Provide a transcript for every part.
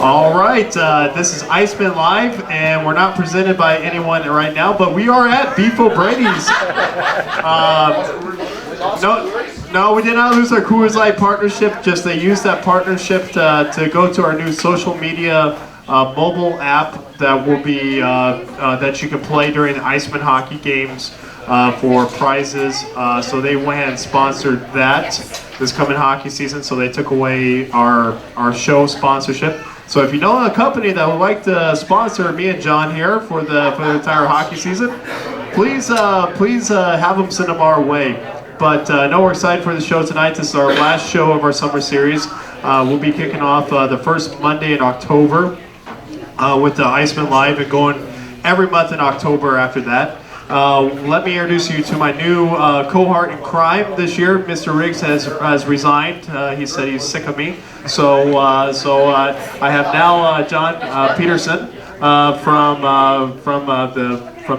All right, this is IceMen Live, and we're not presented by anyone right now, but we are at Beef O'Brady's. No, we did not lose our Coors Light partnership. Just they used that partnership to go to our new social media mobile app that will be that you can play during the IceMen hockey games for prizes. So they went ahead and sponsored that this coming hockey season. So they took away our show sponsorship. So if you know a company that would like to sponsor me and John here for the entire hockey season, please have them send them our way. But no, we're excited for the show tonight. This is our last show of our summer series. We'll be kicking off the first Monday in October with the IceMen Live and going every month in October after that. Let me introduce you to my new cohort in crime this year. Mr. Riggs has resigned. He said he's sick of me. So I have now John Peterson from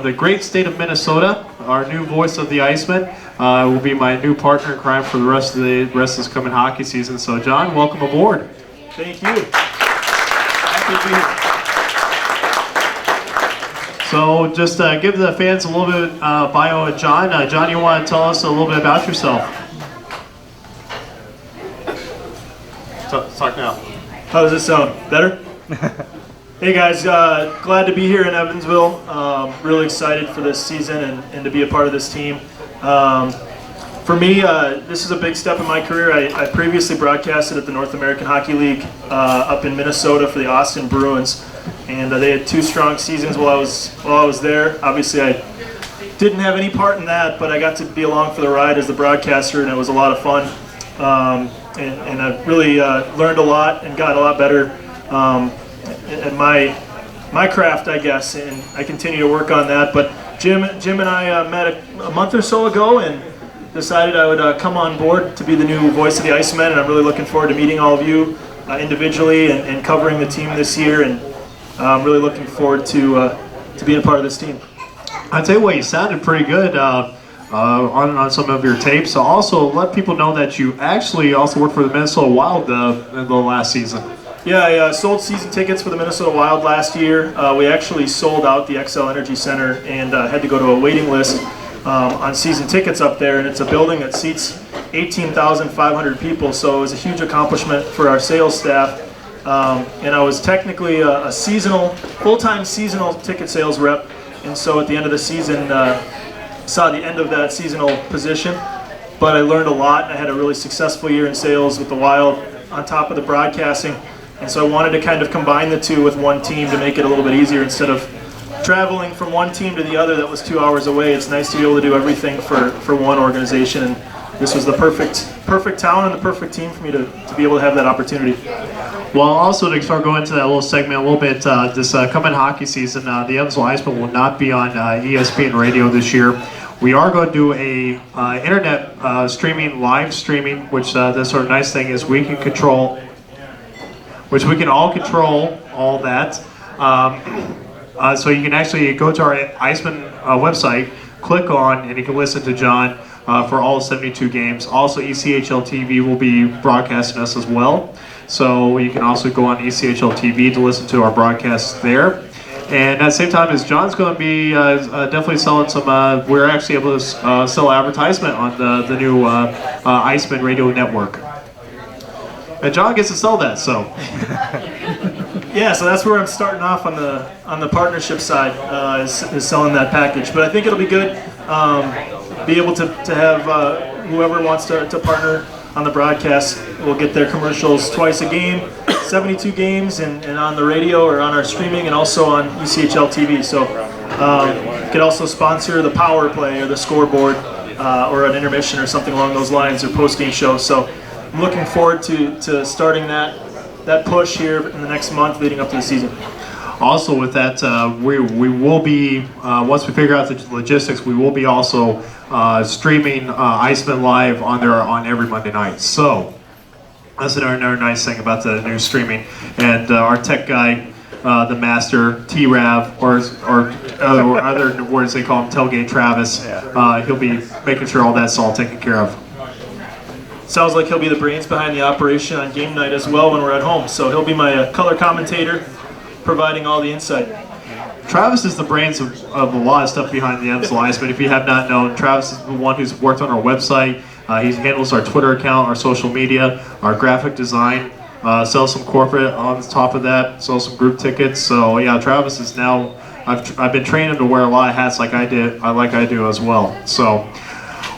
the great state of Minnesota, our new voice of the IceMen. Will be my new partner in crime for the rest of this coming hockey season. So John, welcome aboard. Thank you. Happy to be here. So just give the fans a little bit bio of John. John, you want to tell us a little bit about yourself? Talk now. How does this sound? Better? Hey guys, glad to be here in Evansville. Really excited for this season and to be a part of this team. For me, this is a big step in my career. I previously broadcasted at the North American Hockey League up in Minnesota for the Austin Bruins, and they had 2 strong seasons while I was there. Obviously, I didn't have any part in that, but I got to be along for the ride as the broadcaster, and it was a lot of fun. And I really learned a lot and got a lot better at my craft, I guess, and I continue to work on that. But Jim and I met a month or so ago and decided I would come on board to be the new voice of the IceMen, and I'm really looking forward to meeting all of you individually and covering the team this year, and I'm really looking forward to being a part of this team. I'll tell you what, you sounded pretty good on some of your tapes. So also let people know that you actually also worked for the Minnesota Wild in the last season. Yeah, I sold season tickets for the Minnesota Wild last year. We actually sold out the XL Energy Center and had to go to a waiting list on season tickets up there, and it's a building that seats 18,500 people, so it was a huge accomplishment for our sales staff. And I was technically a full-time seasonal ticket sales rep, and so at the end of the season, saw the end of that seasonal position. But I learned a lot. I had a really successful year in sales with the Wild on top of the broadcasting, and so I wanted to kind of combine the two with one team to make it a little bit easier instead of traveling from one team to the other that was 2 hours away. It's nice to be able to do everything for one organization, and this was the perfect town and the perfect team for me to be able to have that opportunity. Well, also to start going into that little segment a little bit, this coming hockey season, the Evansville IceMen will not be on ESPN radio this year. We are going to do a internet live streaming, which the sort of nice thing is we can all control all that. So you can actually go to our IceMen website, click on, and you can listen to John for all 72 games. Also, ECHL TV will be broadcasting us as well. So you can also go on ECHL TV to listen to our broadcasts there. And at the same time as John's going to be definitely selling some, we're actually able to sell advertisement on the new IceMen Radio Network. And John gets to sell that, so. Yeah, so that's where I'm starting off on the partnership side, is selling that package. But I think it'll be good, be able to have whoever wants to partner on the broadcast will get their commercials twice a game, 72 games, and on the radio or on our streaming, and also on ECHL TV. So you could also sponsor the power play or the scoreboard or an intermission or something along those lines, or post-game shows. So I'm looking forward to starting that push here in the next month leading up to the season. Also with that, we will be, once we figure out the logistics, we will be also streaming IceMen Live on every Monday night. So that's another nice thing about the new streaming. And our tech guy, the master, T-Rav, or other words they call him, Tailgate Travis, he'll be making sure all that's all taken care of. sounds like he'll be the brains behind the operation on game night as well when we're at home. So he'll be my color commentator, providing all the insight. Travis is the brains of a lot of stuff behind the Evansville IceMen. If you have not known, Travis is the one who's worked on our website. He handles our Twitter account, our social media, our graphic design, sells some corporate on top of that, sells some group tickets. So yeah, Travis is now, I've been training him to wear a lot of hats like I do as well. So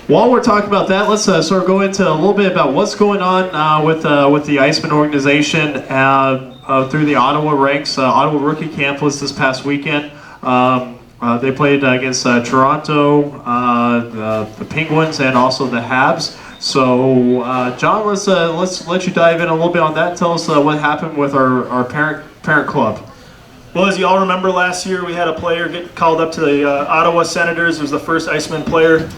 while we're talking about that, let's sort of go into a little bit about what's going on with the IceMen organization through the Ottawa ranks. Ottawa Rookie Camp was this past weekend. They played against Toronto, the Penguins, and also the Habs. So, John, let's let you dive in a little bit on that. Tell us what happened with our parent club. Well, as you all remember, last year we had a player get called up to the Ottawa Senators. It was the first IceMen player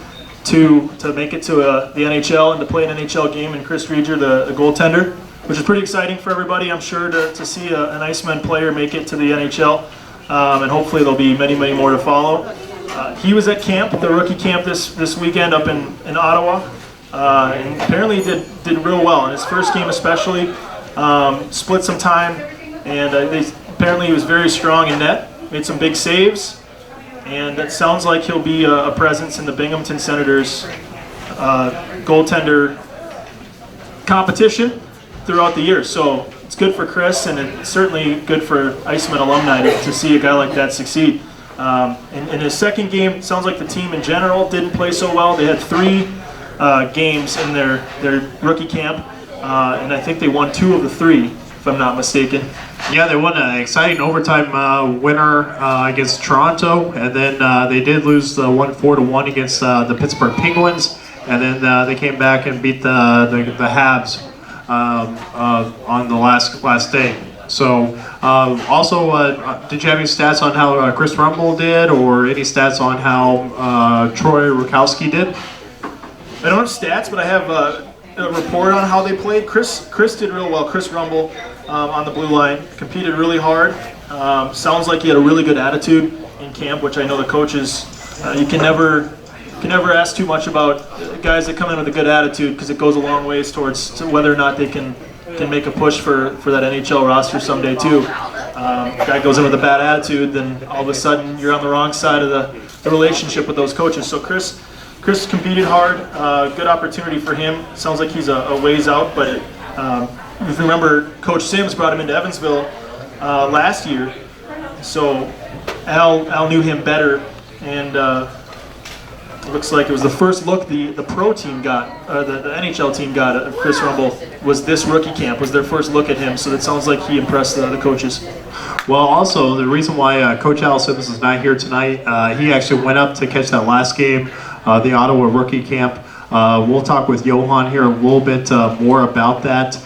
to make it to the NHL and to play an NHL game, and Chris Rieger, the goaltender, which is pretty exciting for everybody, I'm sure, to see an IceMen player make it to the NHL, and hopefully there'll be many, many more to follow. He was at camp, the rookie camp this weekend up in Ottawa, and apparently did real well in his first game especially. Split some time, and apparently he was very strong in net, made some big saves, and it sounds like he'll be a presence in the Binghamton Senators goaltender competition throughout the year. So it's good for Chris, and it's certainly good for IceMen alumni to see a guy like that succeed. In his second game, it sounds like the team in general didn't play so well. They had 3 games in their rookie camp, and I think they won 2 of the 3, if I'm not mistaken. Yeah, they won an exciting overtime winner against Toronto, and then they did lose the 4-1 against the Pittsburgh Penguins, and then they came back and beat the Habs on the last day. So also, did you have any stats on how Chris Rumble did, or any stats on how Troy Rukowski did? I don't have stats, but I have a report on how they played. Chris did real well. Chris Rumble on the blue line competed really hard. Sounds like he had a really good attitude in camp, which I know the coaches, you can never ask too much about guys that come in with a good attitude, because it goes a long ways towards whether or not they can make a push for that NHL roster someday too. Guy goes in with a bad attitude, then all of a sudden you're on the wrong side of the relationship with those coaches. So Chris competed hard. Good opportunity for him. Sounds like he's a ways out, but if you remember, Coach Sims brought him into Evansville last year, so Al knew him better, and it looks like it was the first look the pro team got, the NHL team got at Chris Rumble, was this rookie camp, was their first look at him, so it sounds like he impressed the coaches. Well, also, the reason why Coach Al Simmons is not here tonight, he actually went up to catch that last game, the Ottawa rookie camp. We'll talk with Johan here a little bit more about that.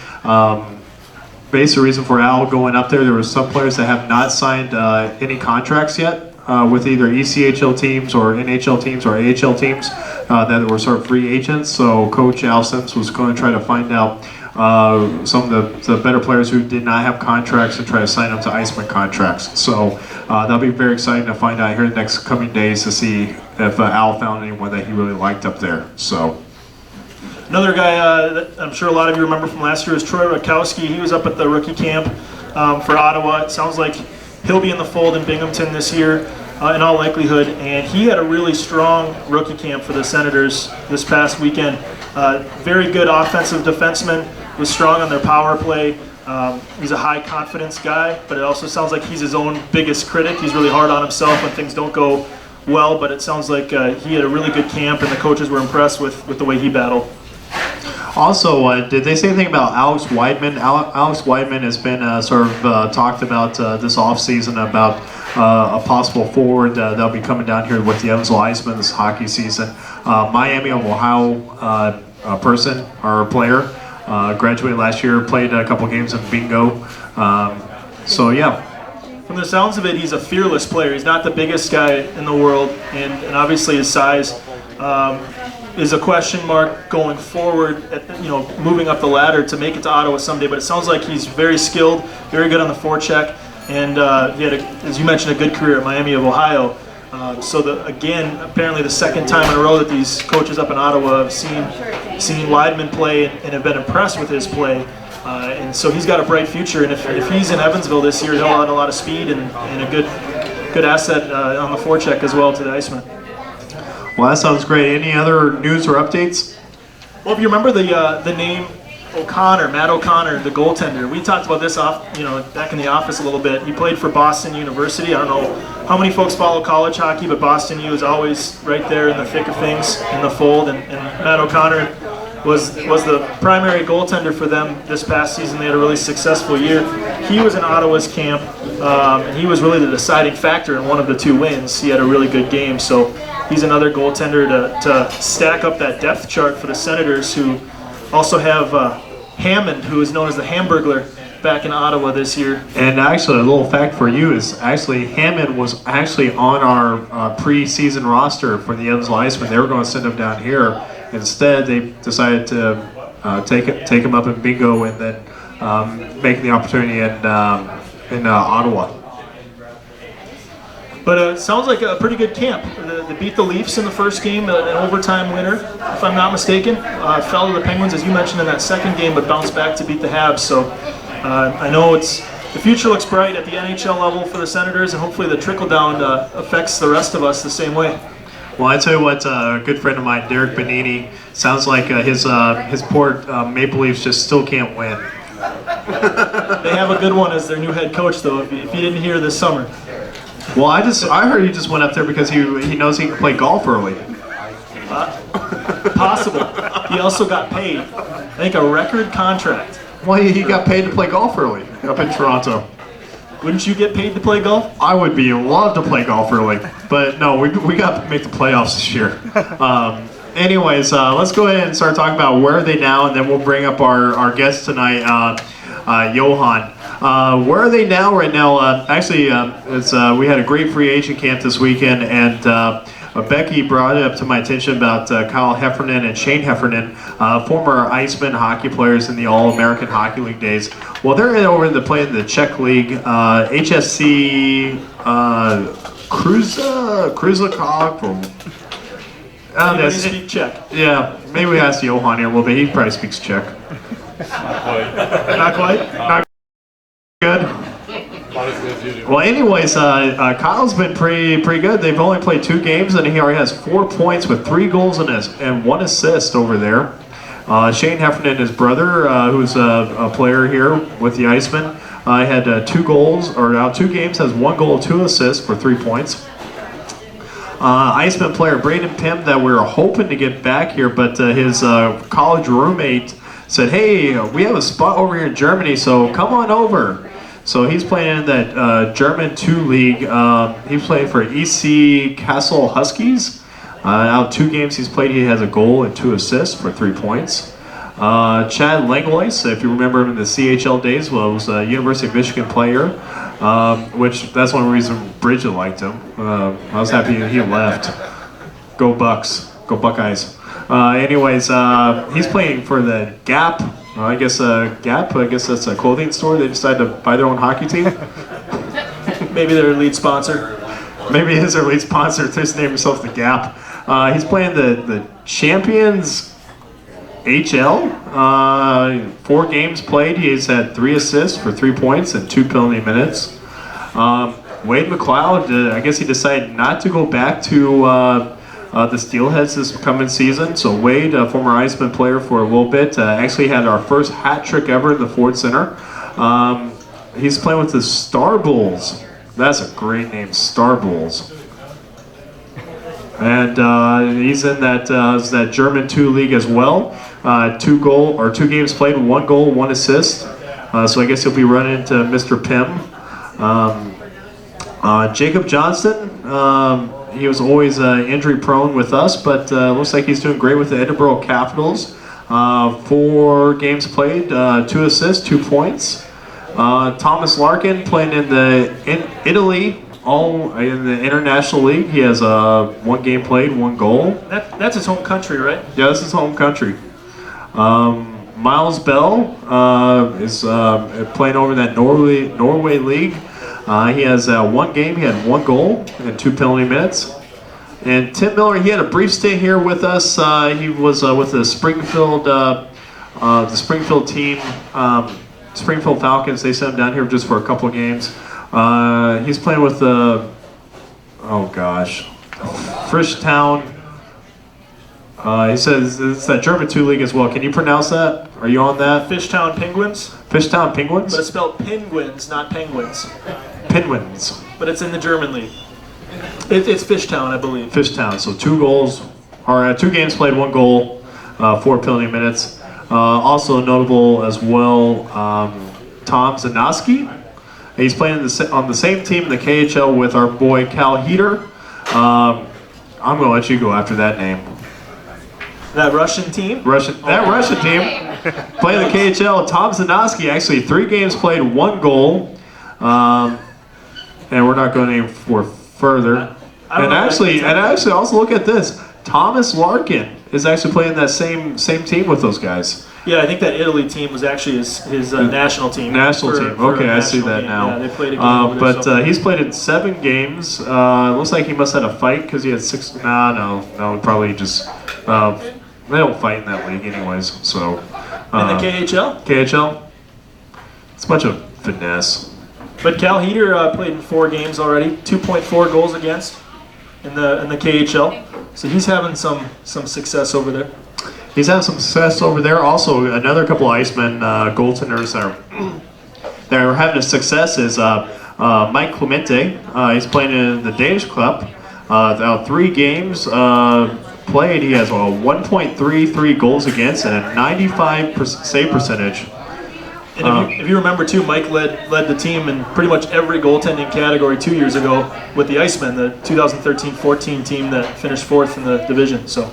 Basic reason for Al going up there were some players that have not signed any contracts yet with either ECHL teams or NHL teams or AHL teams that were sort of free agents. So Coach Al Sims was going to try to find out some of the better players who did not have contracts and try to sign them to IceMen contracts. So that'll be very exciting to find out here in the next coming days to see if Al found anyone that he really liked up there. So. Another guy that I'm sure a lot of you remember from last year is Troy Rukowski. He was up at the rookie camp for Ottawa. It sounds like he'll be in the fold in Binghamton this year in all likelihood. And he had a really strong rookie camp for the Senators this past weekend. Very good offensive defenseman, was strong on their power play. He's a high confidence guy, but it also sounds like he's his own biggest critic. He's really hard on himself when things don't go well, but it sounds like he had a really good camp, and the coaches were impressed with the way he battled. Also, did they say anything about Alex Weidman? Alex Weidman has been sort of talked about this offseason about a possible forward that'll be coming down here with the Evansville IceMen this hockey season. Miami of Ohio person or player, graduated last year, played a couple games in bingo. So yeah. From the sounds of it, he's a fearless player. He's not the biggest guy in the world, and obviously his size is a question mark going forward, moving up the ladder to make it to Ottawa someday. But it sounds like he's very skilled, very good on the forecheck, and he had, as you mentioned, a good career at Miami of Ohio. Again, apparently the second time in a row that these coaches up in Ottawa have seen Weidman play and have been impressed with his play. And so he's got a bright future. And if he's in Evansville this year, he'll add a lot of speed and a good asset on the forecheck as well to the IceMen. Well, that sounds great. Any other news or updates? Well, if you remember the name Matt O'Connor, the goaltender, we talked about this back in the office a little bit. He played for Boston University. I don't know how many folks follow college hockey, but Boston U is always right there in the thick of things, in the fold. And Matt O'Connor was the primary goaltender for them this past season. They had a really successful year. He was in Ottawa's camp, and he was really the deciding factor in one of the 2 wins. He had a really good game, so he's another goaltender to stack up that depth chart for the Senators, who also have Hammond, who is known as the Hamburglar, back in Ottawa this year. And actually, a little fact for you is actually Hammond was actually on our pre-season roster for the Evansville IceMen. They were going to send him down here. Instead, they decided to take him up in bingo and then make the opportunity in Ottawa. But it sounds like a pretty good camp. They beat the Leafs in the first game, an overtime winner, if I'm not mistaken. Fell to the Penguins, as you mentioned, in that second game, but bounced back to beat the Habs. So I know the future looks bright at the NHL level for the Senators, and hopefully the trickle-down affects the rest of us the same way. Well, I tell you what, a good friend of mine, Derek Bonini, sounds like his poor Maple Leafs just still can't win. They have a good one as their new head coach, though, if you didn't hear this summer. Well, I heard he just went up there because he knows he can play golf early. Possible. He also got paid, I think, a record contract. Well, he got paid to play golf early up in Toronto. Wouldn't you get paid to play golf? I would love to play golf early, but no, we got to make the playoffs this year. Anyways, let's go ahead and start talking about where are they now, and then we'll bring up our guest tonight, Johan. Where are they now right now? We had a great free agent camp this weekend, and Becky brought it up to my attention about Kyle Heffernan and Shane Heffernan, former IceMen hockey players in the All-American Hockey League days. Well, they're over to play in the Czech League, HSC Kruzakov. Anybody speak Czech? Yeah, maybe we ask Johan here a little bit. He probably speaks Czech. Not quite? Not good? Well, anyways, Kyle's been pretty good. They've only played 2 games, and he already has 4 points with 3 goals and 1 assist over there. Shane Heffernan, his brother, who's a player here with the IceMen, had 2 goals, or now 2 games, has 1 goal, 2 assists for 3 points. IceMen player Braden Pym that we were hoping to get back here, but his college roommate said, "Hey, we have a spot over here in Germany, so come on over." So he's playing in that German 2 league. He's playing for EC Kassel Huskies. Out of 2 games he's played, he has a goal and 2 assists for 3 points. Chad Langlois, if you remember him in the CHL days, was a University of Michigan player, which that's one reason Bridget liked him. I was happy he left. Go Bucks. Go Buckeyes. Anyways, he's playing for the Gap. I guess Gap. I guess that's a clothing store. They decided to buy their own hockey team. Maybe their lead sponsor. Maybe it is their lead sponsor. They just named themselves the Gap. He's playing the Champions HL. 4 games played. He's had 3 assists for 3 points and 2 penalty minutes. Wade McLeod. I guess he decided not to go back to the Steelheads this coming season. So Wade, a former IceMen player for a little bit, actually had our first hat trick ever in the Ford Center. He's playing with the Star Bulls. That's a great name, Star Bulls. And he's in that German 2 league as well. 2 games played, 1 goal, 1 assist. So I guess he'll be running into Mr. Pym. Jacob Johnston. He was always injury prone with us, but looks like he's doing great with the Edinburgh Capitals. 4 games played, 2 assists, 2 points. Thomas Larkin playing in Italy, all in the International League. He has 1 game played, 1 goal. That's his home country, right? Yeah, that's his home country. Miles Bell is playing over in that Norway League. He has one game. He had 1 goal and 2 penalty minutes. And Tim Miller, he had a brief stay here with us. He was with the Springfield team, Springfield Falcons. They sent him down here just for a couple of games. He's playing with the, Frischtown. He says it's that German 2 league as well. Can you pronounce that? Are you on that? Fishtown Penguins. Fishtown Penguins? But it's spelled Penguins, not Penguins. Penguins. But it's in the German league. It's Fishtown, I believe. Fishtown. So 2 games played, 1 goal, 4 penalty minutes. Also notable as well, Tom Zanoski. He's playing on the same team in the KHL with our boy Cal Heater. I'm going to let you go after that name. That Russian team? Russian team. Playing the KHL. Tom Zanoski, actually 3 games played, 1 goal. And we're not going any further. And actually, also look at this. Thomas Larkin is actually playing that same team with those guys. Yeah, I think that Italy team was actually his national team. National team. Okay, I see that now. Yeah, they played a game over there, he's played in 7 games. Looks like he must have had a fight because he had 6. No, probably just. They don't fight in that league, anyways. So. In the KHL. KHL. It's a bunch of finesse. But Cal Heater played in 4 games already, 2.4 goals against in the KHL. So he's having some success over there. He's having some success over there. Also, another couple of IceMen goaltenders that are having a success is Mike Clemente. He's playing in the Danish club. 3 games played, he has a 1.33 goals against and a 95% save percentage. And if you remember too, Mike led the team in pretty much every goaltending category 2 years ago with the IceMen, the 2013-14 team that finished 4th in the division. So.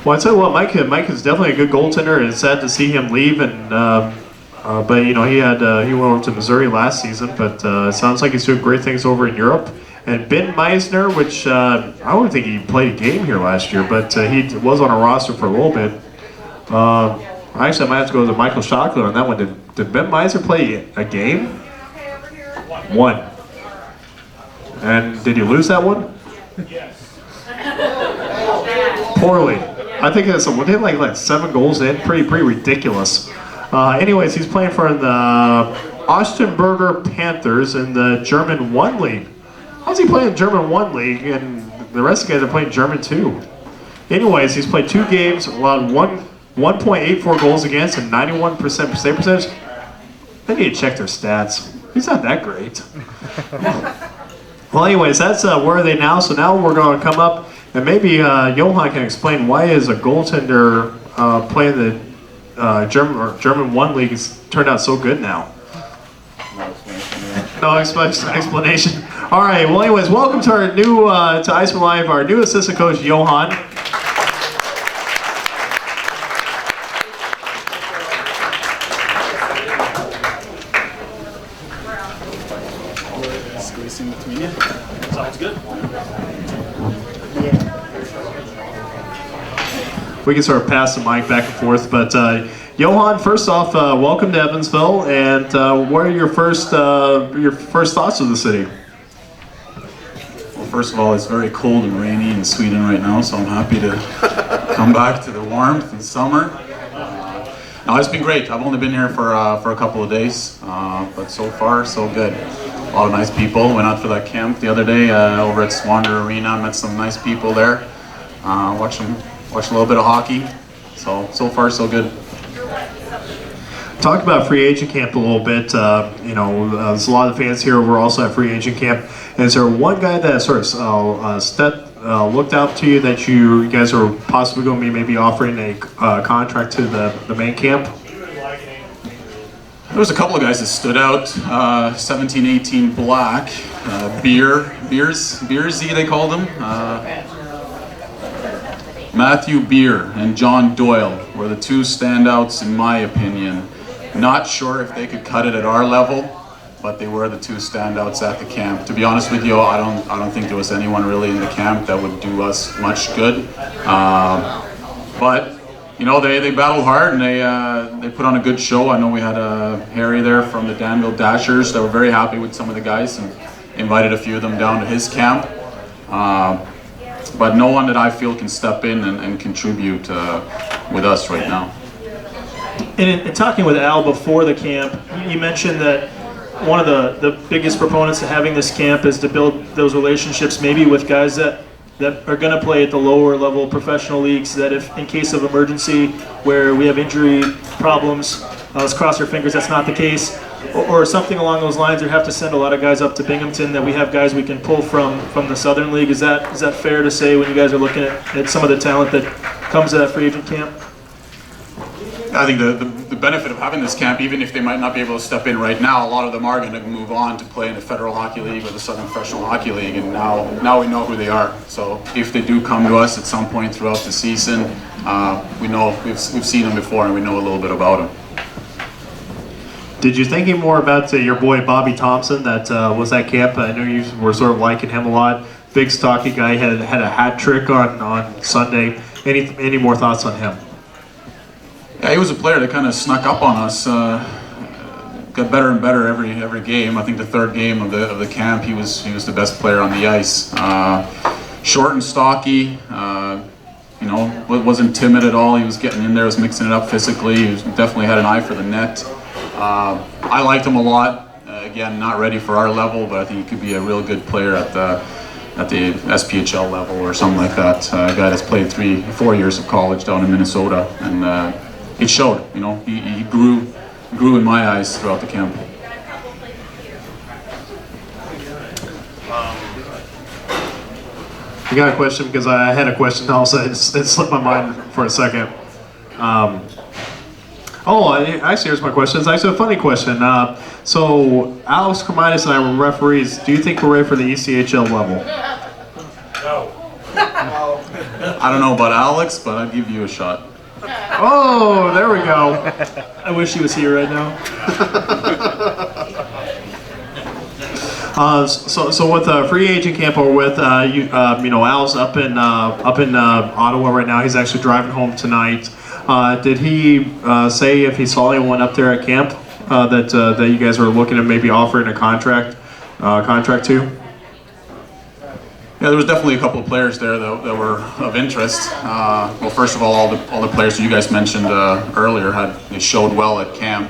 Well, I tell you what, Mike is definitely a good goaltender, and it's sad to see him leave. And but he went over to Missouri last season, but it sounds like he's doing great things over in Europe. And Ben Meisner, which I don't think he played a game here last year, but he was on a roster for a little bit. Actually, I might have to go to Michael Schockler on that one. Did Ben Meisner play a game? 1. And did he lose that one? Yes. Poorly. I think it's they had like 7 goals in. Pretty ridiculous. Anyways, he's playing for the Ostenburger Panthers in the German 1 league. How's he playing German 1 league and the rest of the guys are playing German 2? Anyways, he's played 2 games, allowed 1.84 goals against and 91% save percentage. They need to check their stats. He's not that great. Well, anyways, that's where are they now? So now we're going to come up and maybe Johan can explain why is a goaltender playing the German 1 league has turned out so good now. No explanation. All right. Well, anyways, welcome to our new to IceMen Live, our new assistant coach Johan. Squeezing between you. Sounds good. We can sort of pass the mic back and forth, but Johan, first off, welcome to Evansville, and what are your first thoughts of the city? Well, first of all, it's very cold and rainy in Sweden right now, so I'm happy to come back to the warmth and summer. No, it's been great. I've only been here for a couple of days, but so far, so good. A lot of nice people. Went out for that camp the other day over at Swander Arena. Met some nice people there. Watched a little bit of hockey. So far, so good. Talk about free agent camp a little bit. There's a lot of fans here. We're also at free agent camp. Is there one guy that sort of looked out to you that you guys are possibly going to be maybe offering a contract to the main camp? There was a couple of guys that stood out. 17-18 Black, Beersy they called him. Matthew Beer and John Doyle were the 2 standouts in my opinion. Not sure if they could cut it at our level, but they were the 2 standouts at the camp. To be honest with you, I don't think there was anyone really in the camp that would do us much good. But you know, they battled hard and they put on a good show. I know we had Harry there from the Danville Dashers that were very happy with some of the guys and invited a few of them down to his camp. But no one that I feel can step in and contribute with us right now. And in talking with Al before the camp, you mentioned that one of the biggest proponents to having this camp is to build those relationships maybe with guys that are going to play at the lower level professional leagues, that if in case of emergency where we have injury problems, let's cross our fingers that's not the case, or something along those lines, or have to send a lot of guys up to Binghamton, that we have guys we can pull from the Southern League. Is that fair to say when you guys are looking at some of the talent that comes to that free agent camp? I think the benefit of having this camp, even if they might not be able to step in right now, a lot of them are going to move on to play in the Federal Hockey League or the Southern Professional Hockey League, and now we know who they are. So if they do come to us at some point throughout the season, we know we've seen them before and we know a little bit about them. Did you think any more about your boy Bobby Thompson that was at camp? I know you were sort of liking him a lot. Big stocky guy, had a hat trick on Sunday. Any more thoughts on him? Yeah, he was a player that kind of snuck up on us. Got better and better every game. I think the third game of the camp, he was the best player on the ice. Short and stocky. You know, wasn't timid at all. He was getting in there, was mixing it up physically. He definitely had an eye for the net. I liked him a lot. Again, not ready for our level, but I think he could be a real good player at the SPHL level or something like that. A guy that's played 3-4 years of college down in Minnesota, and it showed. You know, he grew in my eyes throughout the camp. You got a question? Because I had a question also. It slipped my mind for a second. Actually, here's my question. It's actually a funny question. So, Alex Kermitis and I were referees. Do you think we're ready for the ECHL level? No. I don't know about Alex, but I'd give you a shot. Oh, there we go. I wish he was here right now. So with free agent camp, or with Al's up in Ottawa right now. He's actually driving home tonight. Did he say if he saw anyone up there at camp that you guys were looking at maybe offering a contract to? Yeah, there was definitely a couple of players there that were of interest. Well, first of all the players you guys mentioned earlier they showed well at camp.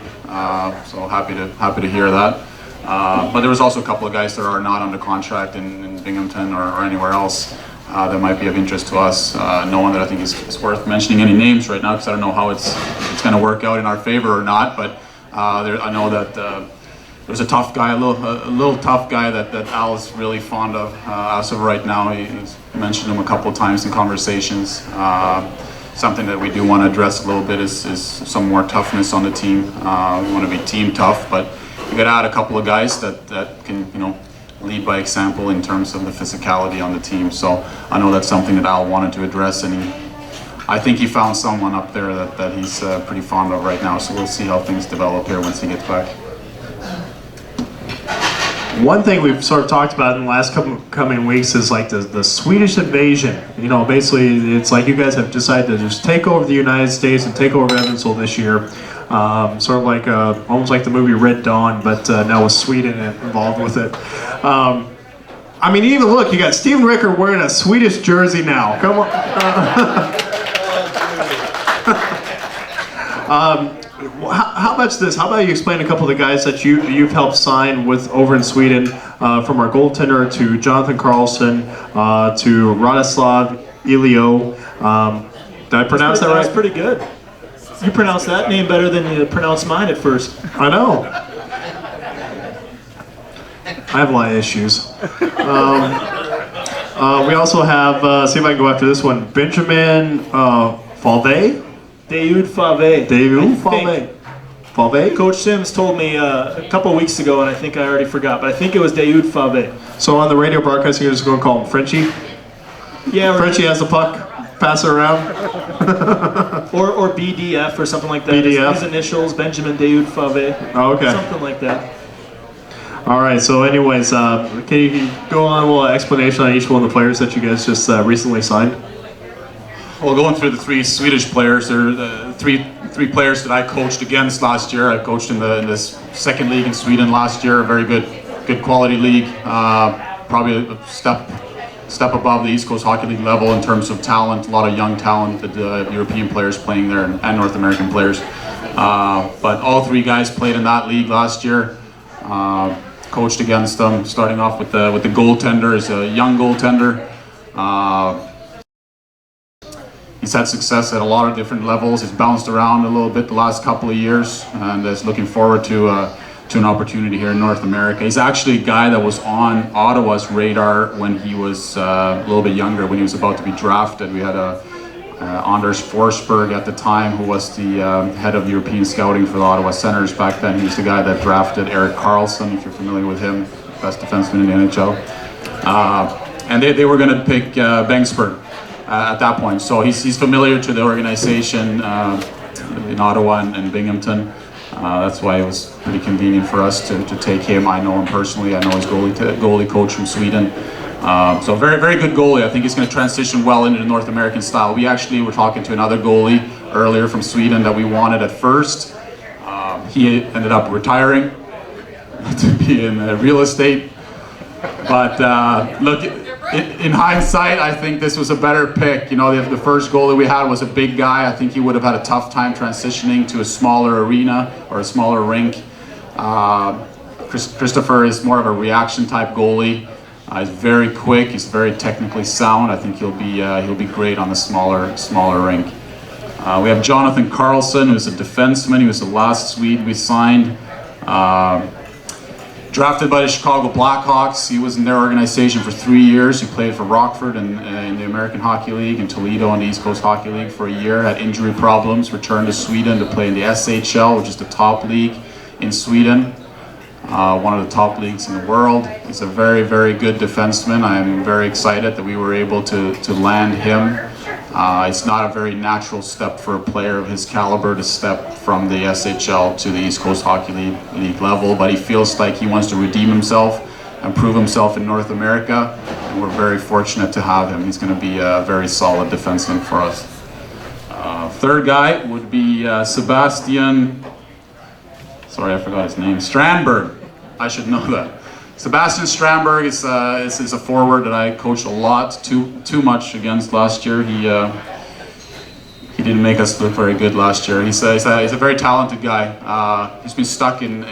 So happy to hear that. But there was also a couple of guys that are not under contract in Binghamton or anywhere else that might be of interest to us. No one that I think is worth mentioning any names right now, because I don't know how it's going to work out in our favor or not. But I know that there's a tough guy, a little tough guy that Al is really fond of as of right now. He's mentioned him a couple of times in conversations. Something that we do want to address a little bit is some more toughness on the team. We want to be team tough, but we got to add a couple of guys that can, lead by example in terms of the physicality on the team. So I know that's something that Al wanted to address, and I think he found someone up there that he's pretty fond of right now. So we'll see how things develop here once he gets back. One thing we've sort of talked about in the last coming weeks is like the Swedish invasion. Basically it's like you guys have decided to just take over the United States and take over Evansville this year. Sort of like almost like the movie Red Dawn, but now with Sweden involved with it. Even look, you got Steven Ricker wearing a Swedish jersey now. Come on. How about this? How about you explain a couple of the guys that you've helped sign with over in Sweden, from our goaltender to Jonathan Carlson to Radislav Ilio. Did I pronounce that right? That's pretty good. You pronounce that name better than you pronounced mine at first. I know. I have a lot of issues. We also have, see if I can go after this one, Benjamin Falvey? Daoud Fave. Daoud Fave. Fave? Coach Sims told me a couple weeks ago, and I think I already forgot, but I think it was Daoud Fave. So on the radio broadcast, you're just going to call him Frenchie? Yeah. Frenchie has the puck. Pass it around. or BDF or something like that. BDF. His initials, Benjamin Daoud Fave. Oh, okay. Something like that. All right. So, anyways, can you go on a little explanation on each one of the players that you guys just recently signed? Well, going through the three Swedish players, there are the three players that I coached against last year. I coached in this second league in Sweden last year, a very good quality league, probably a step above the East Coast Hockey League level in terms of talent. A lot of young talented European players playing there and North American players. But all three guys played in that league last year. Coached against them, starting off with the goaltender. He's a young goaltender. He's had success at a lot of different levels. He's bounced around a little bit the last couple of years, and is looking forward to an opportunity here in North America. He's actually a guy that was on Ottawa's radar when he was a little bit younger, when he was about to be drafted. We had Anders Forsberg at the time, who was the head of European scouting for the Ottawa Senators back then. He was the guy that drafted Erik Karlsson, if you're familiar with him, best defenseman in the NHL. And they were going to pick Bengtsburg at that point. So he's familiar to the organization in Ottawa and Binghamton. That's why it was pretty convenient for us to take him. I know him personally. I know his goalie coach from Sweden. So very good goalie. I think he's going to transition well into the North American style. We actually were talking to another goalie earlier from Sweden that we wanted at first. He ended up retiring to be in real estate. But look, in hindsight, I think this was a better pick. You know, the first goalie we had was a big guy. I think he would have had a tough time transitioning to a smaller arena or a smaller rink. Christopher is more of a reaction type goalie. He's very quick. He's very technically sound. I think he'll be great on the smaller rink. We have Jonathan Karlsson, who's a defenseman. He was the last Swede we signed. Drafted by the Chicago Blackhawks. He was in their organization for 3 years. He played for Rockford in the American Hockey League, and Toledo in the East Coast Hockey League for a year. Had injury problems. Returned to Sweden to play in the SHL, which is the top league in Sweden. One of the top leagues in the world. He's a very good defenseman. I'm very excited that we were able to land him. It's not a very natural step for a player of his caliber to step from the SHL to the East Coast Hockey League level, but he feels like he wants to redeem himself and prove himself in North America, and we're very fortunate to have him. He's going to be a very solid defenseman for us. Third guy would be Sebastian, sorry I forgot his name, Strandberg. I should know that. Sebastian Strandberg is a forward that I coached a lot, too much against last year. He didn't make us look very good last year. He's a very talented guy. He's been stuck in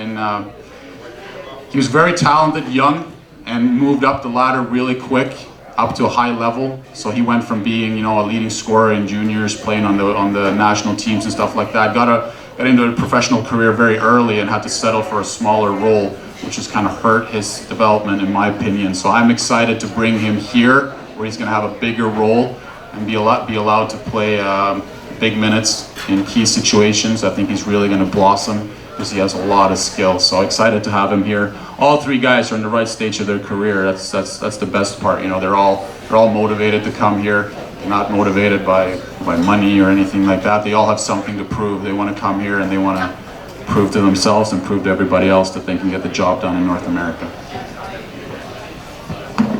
he was very talented, young, and moved up the ladder really quick, up to a high level. So he went from being, you know, a leading scorer in juniors, playing on the national teams and stuff like that. Got into a professional career very early and had to settle for a smaller role, which has kind of hurt his development, in my opinion. So I'm excited to bring him here, where he's going to have a bigger role and be allowed to play big minutes in key situations. I think he's really going to blossom because he has a lot of skill. So excited to have him here. All three guys are in the right stage of their career. That's the best part. You know, they're all motivated to come here. They're not motivated by money or anything like that. They all have something to prove. They want to come here and they want to prove to themselves and prove to everybody else that they can get the job done in North America.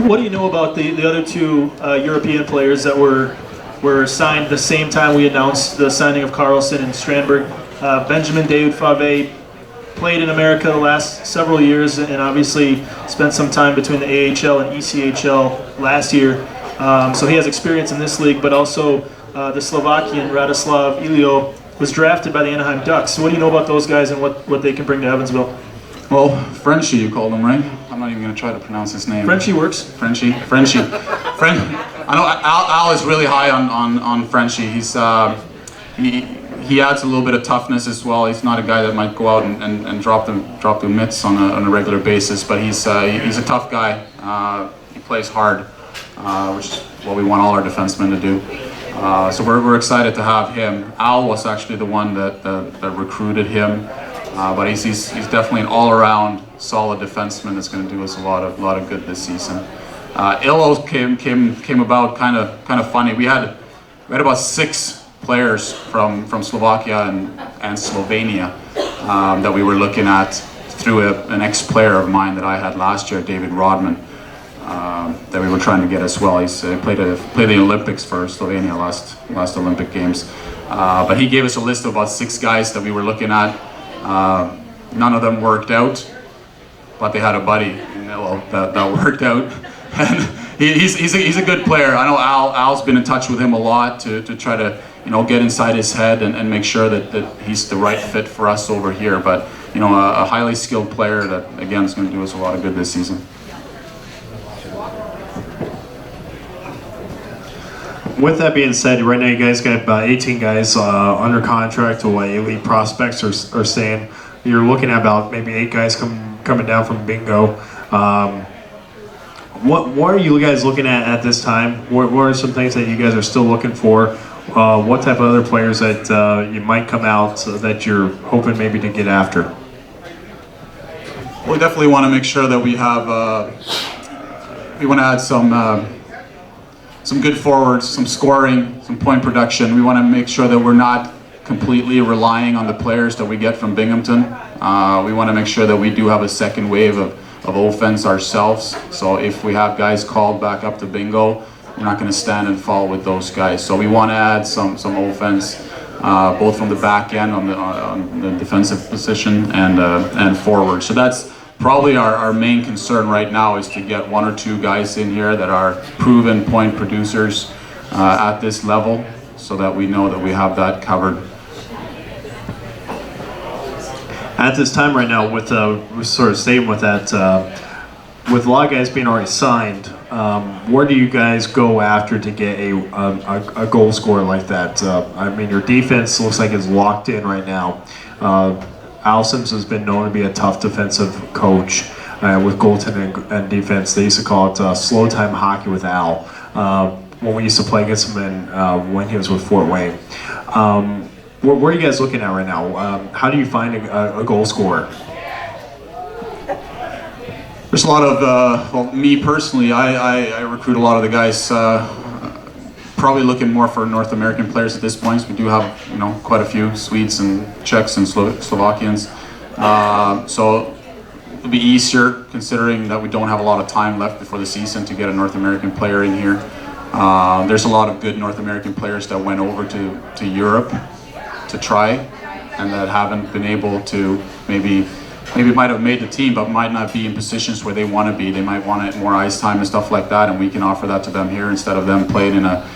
What do you know about the other two European players that were signed the same time we announced the signing of Karlsson and Strandberg? Benjamin Deudfave played in America the last several years and obviously spent some time between the AHL and ECHL last year. So he has experience in this league, but also the Slovakian Radislav Ilio was drafted by the Anaheim Ducks. So what do you know about those guys and what they can bring to Evansville? Well, Frenchie, you called him, right? I'm not even going to try to pronounce his name. Frenchie works. Frenchie. I know Al is really high on Frenchie. He adds a little bit of toughness as well. He's not a guy that might go out and drop the mitts on a regular basis, but he's a tough guy. He plays hard, which is what we want all our defensemen to do. So we're excited to have him. Al was actually the one that recruited him, but he's definitely an all-around solid defenseman that's going to do us a lot of good this season. Ilo came about kind of funny. We had about 6 players from Slovakia and Slovenia that we were looking at through an ex-player of mine that I had last year, David Rodman. that we were trying to get as well. He's played the Olympics for Slovenia last Olympic Games. But he gave us a list of about 6 guys that we were looking at. None of them worked out, but they had a buddy, that worked out. And he's a good player. I know Al's been in touch with him a lot to try to get inside his head and make sure that he's the right fit for us over here. But a highly skilled player that again is going to do us a lot of good this season. With that being said, right now you guys got about 18 guys under contract to what elite prospects are saying. You're looking at about maybe 8 guys coming down from bingo. What are you guys looking at this time? What are some things that you guys are still looking for? What type of other players that you might come out that you're hoping maybe to get after? We definitely want to make sure that we have. We want to add some good forwards, some scoring, some point production. We want to make sure that we're not completely relying on the players that we get from Binghamton. We want to make sure that we do have a second wave of offense ourselves. So if we have guys called back up to bingo, we're not going to stand and fall with those guys. So we want to add some offense, both from the back end on the defensive position and forward. So that's probably our main concern right now, is to get 1 or 2 guys in here that are proven point producers at this level, so that we know that we have that covered. At this time right now, with sort of staying with that, with a lot of guys being already signed, where do you guys go after to get a goal scorer like that? I mean, your defense looks like it's locked in right now. Al Sims has been known to be a tough defensive coach with goaltending and defense. They used to call it slow time hockey with Al when we used to play against him when he was with Fort Wayne. Where are you guys looking at right now? How do you find a goal scorer? There's a lot of, me personally, I recruit a lot of the guys, probably looking more for North American players at this point. We do have, quite a few Swedes and Czechs and Slovakians. So it'll be easier, considering that we don't have a lot of time left before the season, to get a North American player in here. There's a lot of good North American players that went over to Europe to try, and that haven't been able to maybe might have made the team, but might not be in positions where they want to be. They might want more ice time and stuff like that, and we can offer that to them here instead of them playing in a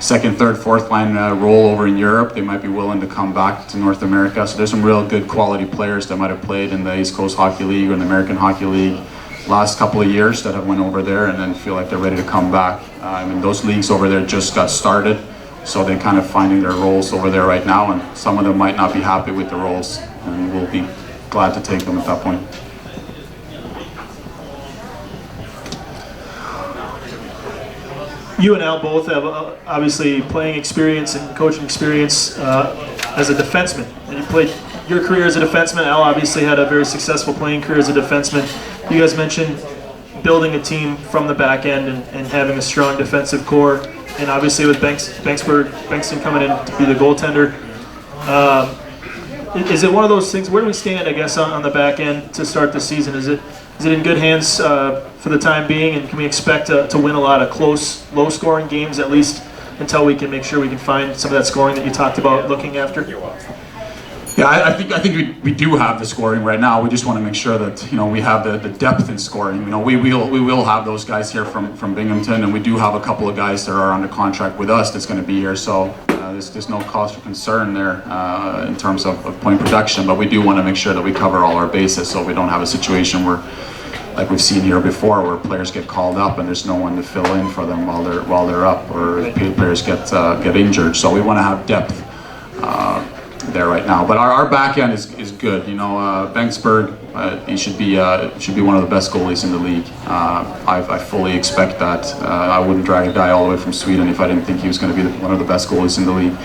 second, third, fourth line role over in Europe. They might be willing to come back to North America. So there's some real good quality players that might have played in the East Coast Hockey League or the American Hockey League last couple of years that have went over there and then feel like they're ready to come back. I mean, those leagues over there just got started, so they're kind of finding their roles over there right now, and some of them might not be happy with the roles, and we'll be glad to take them at that point. You and Al both have obviously playing experience and coaching experience as a defenseman. And you played your career as a defenseman. Al obviously had a very successful playing career as a defenseman. You guys mentioned building a team from the back end and having a strong defensive core. And obviously with Bankston coming in to be the goaltender, is it one of those things? Where do we stand, I guess, on the back end to start the season? Is it in good hands for the time being, and can we expect to win a lot of close, low-scoring games, at least until we can make sure we can find some of that scoring that you talked about looking after? Yeah, I think we do have the scoring right now. We just want to make sure that we have the depth in scoring. We will have those guys here from Binghamton, and we do have a couple of guys that are under contract with us that's going to be here. So there's no cause for concern there in terms of point production. But we do want to make sure that we cover all our bases, so we don't have a situation where, like we've seen here before, where players get called up and there's no one to fill in for them while they're up, or players get injured. So we want to have depth there right now. But our back end is good. Banksburg, he should be one of the best goalies in the league. I fully expect that. I wouldn't drag a guy all the way from Sweden if I didn't think he was going to be one of the best goalies in the league.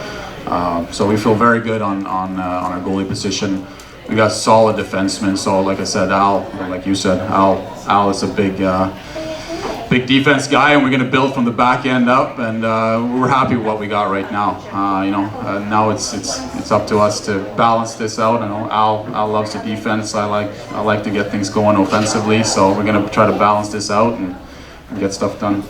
So we feel very good on our goalie position. We got solid defensemen. So like I said, like you said, Al is a big defense guy, and we're going to build from the back end up, and we're happy with what we got right now. Now it's up to us to balance this out. Al loves the defense. I like to get things going offensively, so we're going to try to balance this out and get stuff done.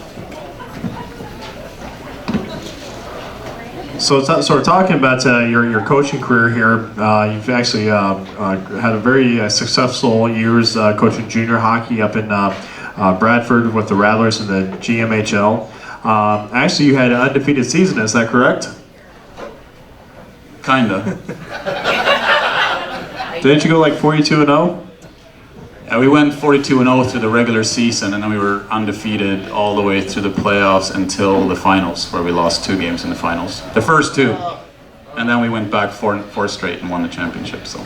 So we're talking about your coaching career here. You've actually had a very successful years coaching junior hockey up in Bradford with the Rattlers in the GMHL. Actually, you had an undefeated season. Is that correct? Kinda. Didn't you go like 42-0? Yeah, we went 42-0 through the regular season, and then we were undefeated all the way through the playoffs until the finals, where we lost 2 games in the finals. The first 2. And then we went back four straight and won the championship. So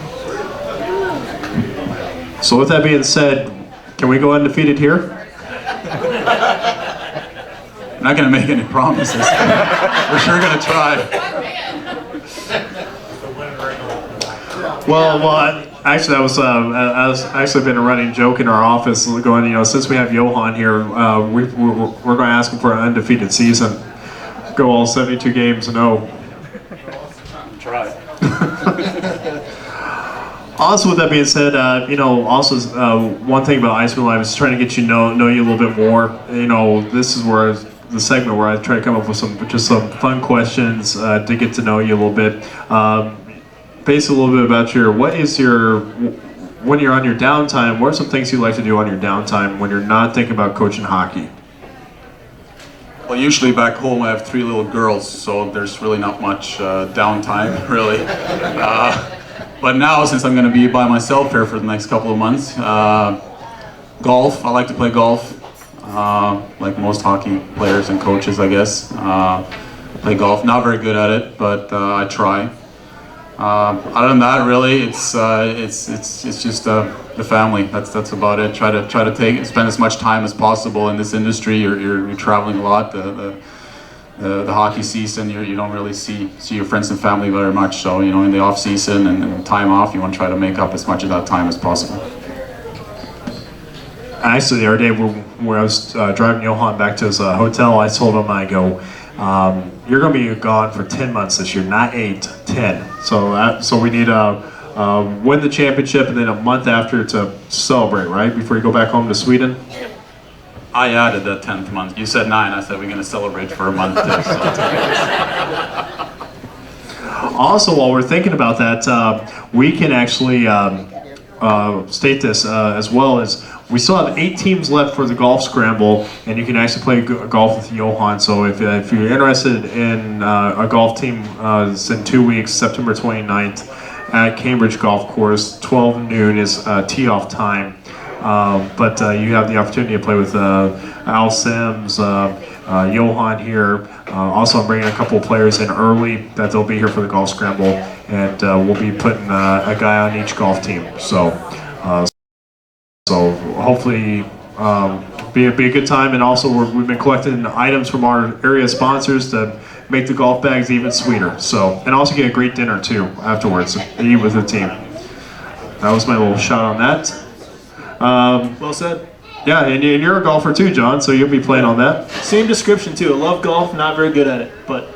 with that being said, can we go undefeated here? I'm not going to make any promises. We're sure going to try. Well, actually, that was actually been a running joke in our office. Going, since we have Johan here, we're going to ask him for an undefeated season. Go all 72 games and 0. Try. Also, with that being said, also one thing about IceMen Live is trying to get know you a little bit more. This is where the segment where I try to come up with some fun questions to get to know you a little bit. Basically, a little bit about when you're on your downtime, what are some things you like to do on your downtime when you're not thinking about coaching hockey? Well, usually back home I have 3 little girls, so there's really not much downtime, really. But now, since I'm going to be by myself here for the next couple of months, golf. I like to play golf, like most hockey players and coaches, I guess. Play golf. Not very good at it, but I try. Other than that, really, it's just the family. That's about it. Try to spend as much time as possible in this industry. You're traveling a lot. The hockey season, you don't really see your friends and family very much. So in the off season and time off, you want to try to make up as much of that time as possible. Actually, the other day where I was driving Johan back to his hotel, I told him, I go, you're going to be gone for 10 months this year, not 8, 10. So we need to win the championship and then a month after to celebrate, right? Before you go back home to Sweden? I added that 10th month. You said 9. I said we're going to celebrate for a month too. So. Also, while we're thinking about that, we can actually state this as well as we still have 8 teams left for the golf scramble, and you can actually play golf with Johan. So if you're interested in a golf team, it's in 2 weeks, September 29th at Cambridge Golf Course. 12 noon is tee-off time. But you have the opportunity to play with Al Sims, Johan here. Also, I'm bringing a couple of players in early that they'll be here for the golf scramble, and we'll be putting a guy on each golf team. So hopefully be a good time. And also, we've been collecting items from our area sponsors to make the golf bags even sweeter. And also get a great dinner too afterwards. Eat with the team. That was my little shot on that. Well said. Yeah, and you're a golfer too, John, so you'll be playing on that. Same description too. I love golf, not very good at it, but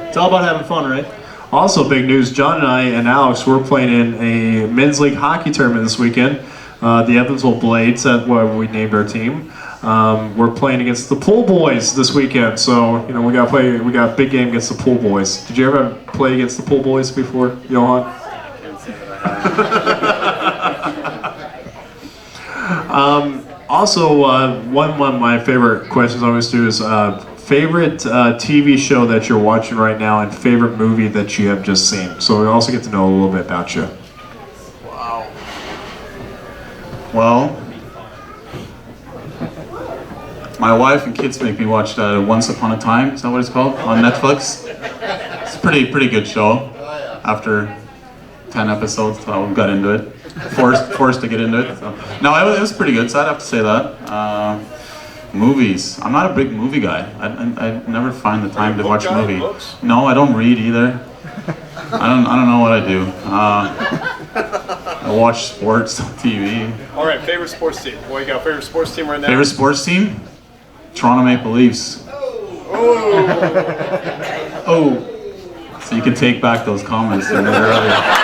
it's all about having fun, right? Also, big news, John and I and Alex, we're playing in a men's league hockey tournament this weekend. The Evansville Blades, that's what we named our team. We're playing against the Pool Boys this weekend, so we got a big game against the Pool Boys. Did you ever play against the Pool Boys before, Johan? I can't say that I have. Also, one of my favorite questions I always do is favorite TV show that you're watching right now and favorite movie that you have just seen. So we also get to know a little bit about you. Wow. Well, my wife and kids make me watch Once Upon a Time. Is that what it's called on Netflix? It's a pretty good show. After 10 episodes, I got into it. Forced to get into it. So. No, it was pretty good, so I'd have to say that. Movies. I'm not a big movie guy. I never find the time to watch a movie. No, I don't read either. I don't know what I do. I watch sports on TV. All right, favorite sports team. Well, you got a favorite sports team right now? Favorite sports team? Toronto Maple Leafs. Oh. So you can take back those comments you made earlier.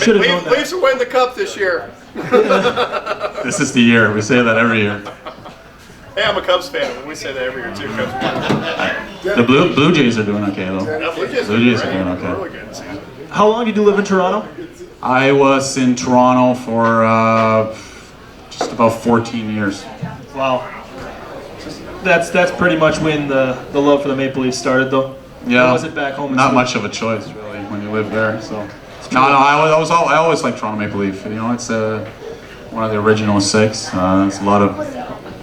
should have known that. Leafs are winning the cup this year. This is the year. We say that every year. Hey, I'm a Cubs fan. We say that every year too. Cubs win. The Blue Jays are doing okay though. Yeah, Blue Jays Blue Jays are great. doing okay. Really good season. How long did you live in Toronto? I was in Toronto for just about 14 years. Wow. That's pretty much when the love for the Maple Leafs started, though. Yeah. Or was it back home? in Not Sweden? much of a choice really when you live there. So no, I always liked Toronto Maple Leaf. You know, it's one of the original six. It's a lot of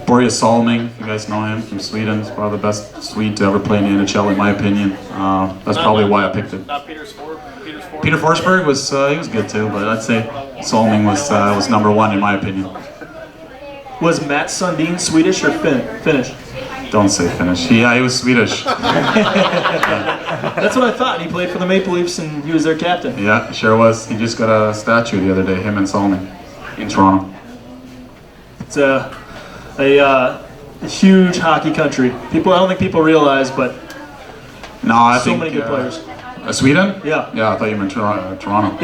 Börje Salming. If you guys know him from Sweden, he's probably the best Swede to ever play in the NHL, in my opinion. That's probably why I picked it. Not Peter Forsberg. Peter Forsberg was he was good too, but I'd say Salming was number one in my opinion. Was Matt Sundin Swedish or Finnish? Don't say Finnish. He was Swedish. That's what I thought. He played for the Maple Leafs and he was their captain. Yeah, sure was. He just got a statue the other day, him and Salming, in Toronto. It's a huge hockey country. I don't think people realize, but No, I so think many good players. Sweden? Yeah. Yeah, I thought you meant Toronto.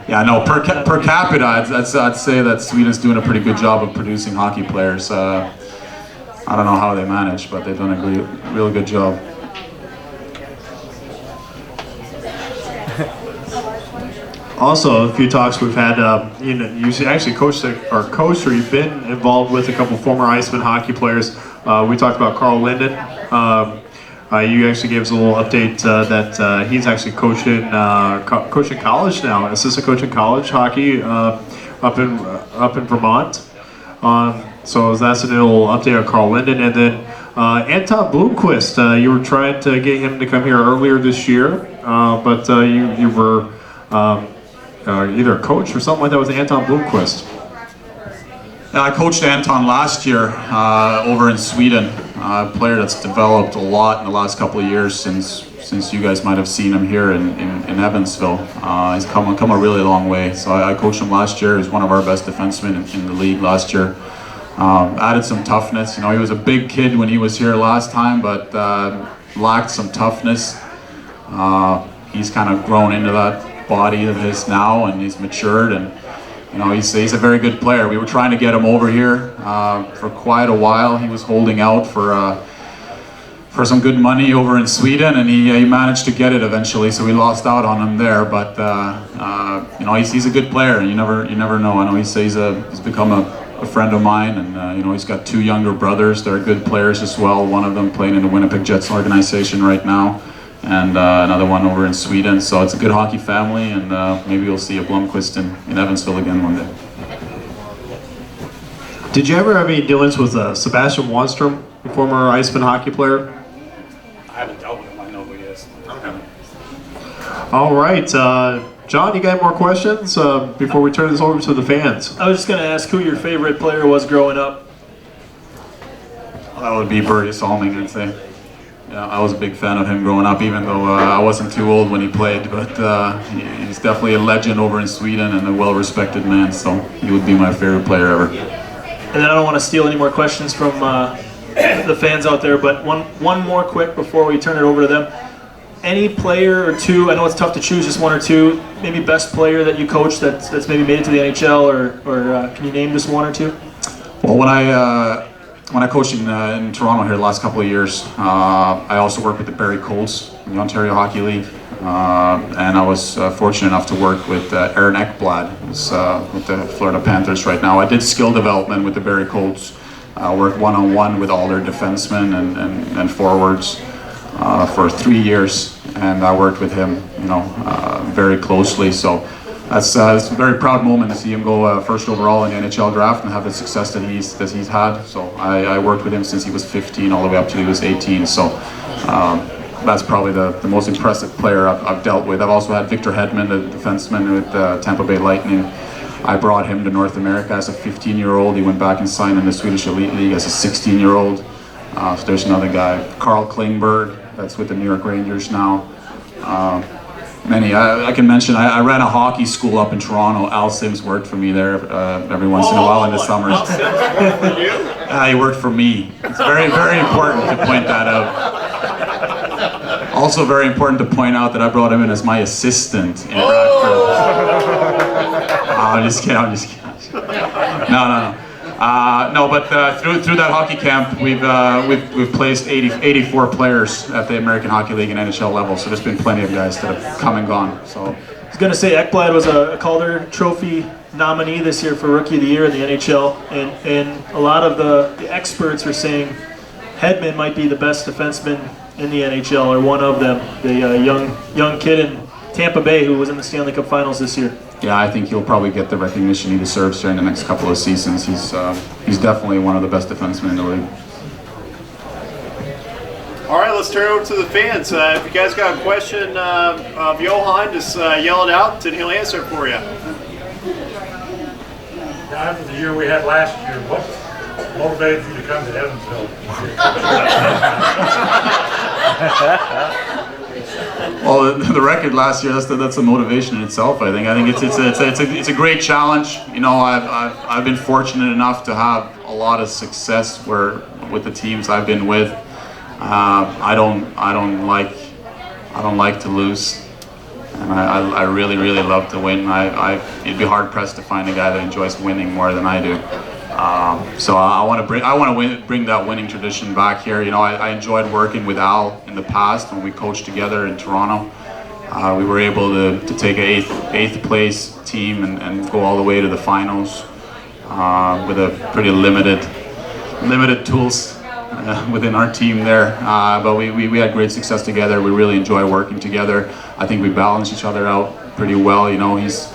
Yeah, no. Per capita, I'd say that Sweden's doing a pretty good job of producing hockey players. I don't know how they manage, but they've done a real good job. Also, a few talks we've had. You actually coached or you've been involved with a couple former IceMen hockey players. We talked about Carl Linden. You actually gave us a little update that he's actually coaching college now, assistant coaching college hockey up in Vermont. So that's a little update on Carl Linden, and then Anton Blomqvist. You were trying to get him to come here earlier this year, but you were either a coach or something like that with Anton Blomqvist. Yeah, I coached Anton last year over in Sweden. A player that's developed a lot in the last couple of years since you guys might have seen him here in Evansville. He's come a really long way. So I coached him last year. He was one of our best defensemen in the league last year. Added some toughness. You know, he was a big kid when he was here last time, but lacked some toughness. He's kind of grown into that body of his now, and he's matured, and you know, he's a very good player. We were trying to get him over here for quite a while. He was holding out for some good money over in Sweden, and he managed to get it eventually. So we lost out on him there, but you know, he's a good player. You never know. I know he's become a friend of mine, and you know, he's got two younger brothers. They're good players as well. One of them playing in the Winnipeg Jets organization right now, and another one over in Sweden. So it's a good hockey family, and maybe you'll see a Blomqvist in Evansville again one day. Did you ever have any dealings with Sebastian Wanstrom, a former IceMen hockey player? I haven't dealt with him. I know who he is. Okay. All right, John, you got any more questions before we turn this over to the fans? I was just going to ask who your favorite player was growing up. That would be Börje Salming, I'd say. Yeah, I was a big fan of him growing up, even though I wasn't too old when he played. But he's definitely a legend over in Sweden and a well-respected man. So he would be my favorite player ever. And then I don't want to steal any more questions from the fans out there, but one more quick before we turn it over to them. Any player or two, I know it's tough to choose just one or two, maybe best player that you coached that's maybe made it to the NHL, or can you name just one or two? Well, when I coached in Toronto here the last couple of years, I also worked with the Barrie Colts in the Ontario Hockey League, and I was fortunate enough to work with Aaron Ekblad, who's with the Florida Panthers right now. I did skill development with the Barrie Colts, worked one-on-one with all their defensemen and forwards for 3 years, and I worked with him, you know, very closely. So it's a very proud moment to see him go first overall in the NHL draft and have the success that he's had. So I worked with him since he was 15 all the way up till he was 18. So that's probably the most impressive player I've dealt with. I've also had Victor Hedman, the defenseman with Tampa Bay Lightning. I brought him to North America as a 15-year-old. He went back and signed in the Swedish Elite League as a 16-year-old. So there's another guy, Carl Klingberg, that's with the New York Rangers now. Many. I can mention, I ran a hockey school up in Toronto. Al Sims worked for me there every once in a while in the summers. Al Sims worked for you? He worked for me. It's very, very important to point that out. Also very important to point out that I brought him in as my assistant in Radford. I'm just kidding. No, but through that hockey camp, we've placed 84 players at the American Hockey League and NHL level. So there's been plenty of guys that have come and gone. So I was going to say Ekblad was a Calder Trophy nominee this year for Rookie of the Year in the NHL, and a lot of the experts are saying Hedman might be the best defenseman in the NHL, or one of them. The young kid in Tampa Bay who was in the Stanley Cup Finals this year. yeah, I think he'll probably get the recognition he deserves during the next couple of seasons. He's definitely one of the best defensemen in the league. All right, let's turn it over to the fans. If you guys got a question of Johan, just yell it out and he'll answer it for you. After the year we had last year, what motivated you to come to Evansville? Well, the record last year, that's a motivation in itself. I think it's a great challenge. You know, I've been fortunate enough to have a lot of success with the teams I've been with. I don't like to lose, and I really love to win. You'd be hard pressed to find a guy that enjoys winning more than I do. So I want to bring that winning tradition back here. You know, I enjoyed working with Al in the past when we coached together in Toronto. We were able to take an eighth place team and go all the way to the finals with a pretty limited tools within our team there. But we had great success together. We really enjoy working together. I think we balance each other out pretty well. You know, he's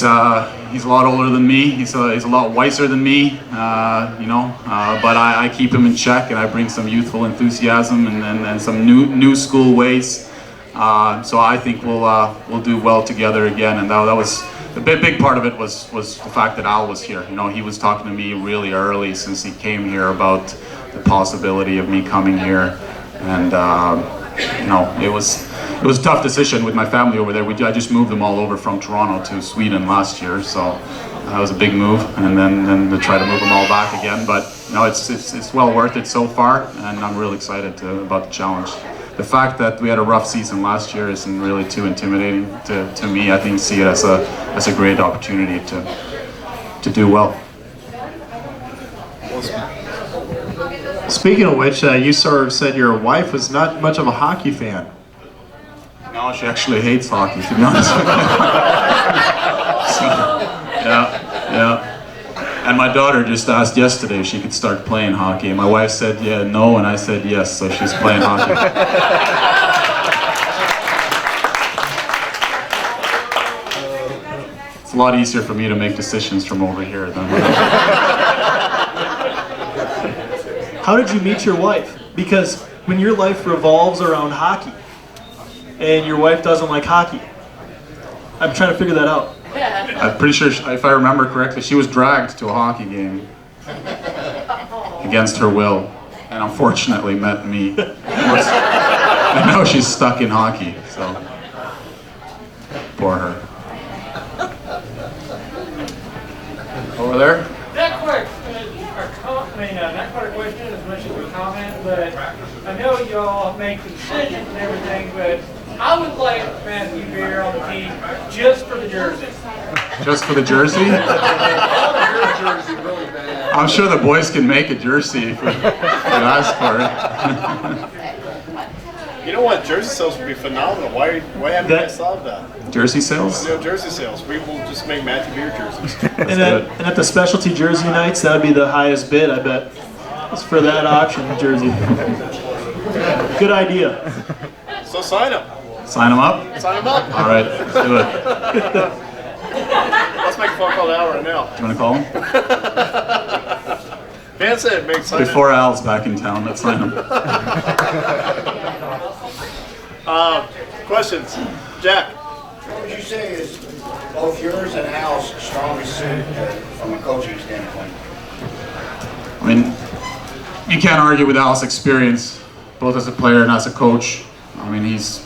a lot older than me. He's a lot wiser than me, you know. But I keep him in check, and I bring some youthful enthusiasm and some new school ways. So I think we'll do well together again. And that was the big part of it was the fact that Al was here. You know, he was talking to me really early since he came here about the possibility of me coming here, and you know, it was a tough decision with my family over there. I just moved them all over from Toronto to Sweden last year, so that was a big move, and then to try to move them all back again. But you know, it's well worth it so far, and I'm really excited about the challenge. The fact that we had a rough season last year isn't really too intimidating to me. I think see it as a great opportunity to do well. Speaking of which, you sort of said your wife was not much of a hockey fan. No, she actually hates hockey, to be honest with you. So, yeah. And my daughter just asked yesterday if she could start playing hockey. And my wife said no, and I said yes, so she's playing hockey. It's a lot easier for me to make decisions from over here than How did you meet your wife? Because when your life revolves around hockey and your wife doesn't like hockey, I'm trying to figure that out. I'm pretty sure, if I remember correctly, she was dragged to a hockey game against her will, and unfortunately met me. And now she's stuck in hockey, so poor her. Over there? Not quite a question as much as a comment, but I know y'all make decisions and everything, but I would like Matthew Beer on the team just for the jersey. Just for the jersey? I'm sure the boys can make a jersey if we ask for it. You know what? Jersey sales would be phenomenal. Why haven't you guys thought of that? Jersey sales? You know, jersey sales. We will just make Matthew Beer jerseys. And at the specialty jersey nights, that would be the highest bid, I bet. It's for that auction jersey. Good idea. So sign them. Sign them up? Sign them up. All right, let's do it. Let's make a phone call now right now. Do you want to call him? Van said make sign Before Al's back in town, let's sign him. Questions? Jack. What would you say is both yours and Al's strongest suit from a coaching standpoint? I mean, you can't argue with Al's experience, both as a player and as a coach. I mean, he's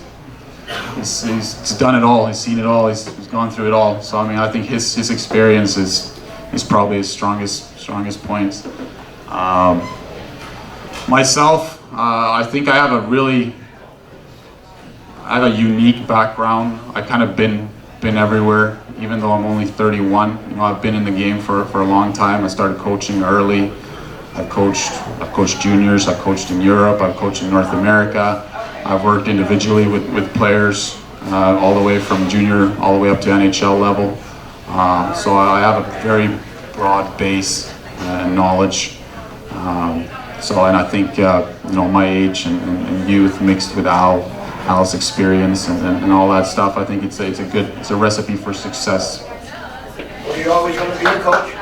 done it all. He's seen it all. He's gone through it all. So I mean, I think his experience is probably his strongest points. Myself, I think I have a really I have a unique background. I kind of been everywhere, even though I'm only 31. You know, I've been in the game for a long time. I started coaching early. I've coached juniors. I've coached in Europe. I've coached in North America. I've worked individually with players all the way from junior all the way up to NHL level. So I have a very broad base and knowledge. And I think you know, my age and youth mixed with Al's experience and all that stuff, I think it's a recipe for success. Were you always going to be a coach?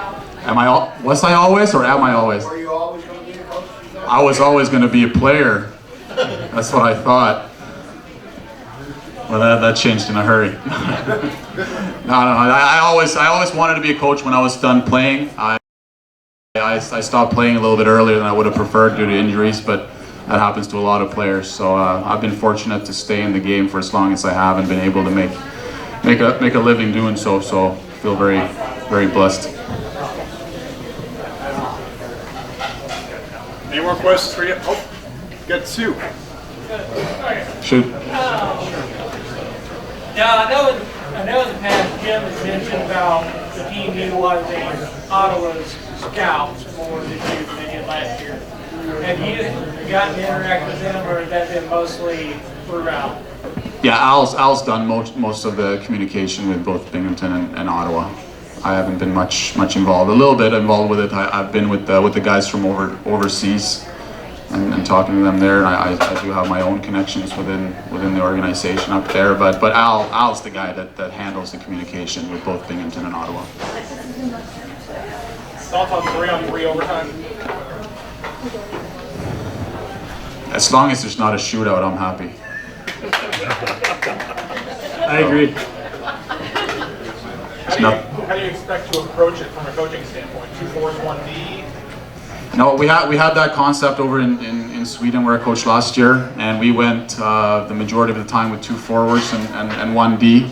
Was I always, or am I always? Were you always going to be a coach? I was always going to be a player. That's what I thought. Well, that changed in a hurry. No. I always wanted to be a coach when I was done playing. I stopped playing a little bit earlier than I would have preferred due to injuries, but that happens to a lot of players. So I've been fortunate to stay in the game for as long as I have and been able to make a living doing so. So I feel very, very blessed. Any more questions for you? Oh, got two. Shoot. Now, I know in the past Jim has mentioned about the team utilizing Ottawa's scouts more this year than they did last year. Have you gotten to interact with them, or has that been mostly throughout? Yeah, Al's done most of the communication with both Binghamton and Ottawa. I haven't been much involved. A little bit involved with it. I've been with the guys from overseas and talking to them there. And I do have my own connections within the organization up there. But Al's the guy that handles the communication with both Binghamton and Ottawa. Thoughts on 3-on-3 overtime? As long as there's not a shootout, I'm happy. I agree. How do you expect to approach it from a coaching standpoint? 2 forwards, 1D? No, we had that concept over in Sweden where I coached last year, and we went the majority of the time with 2 forwards and 1D.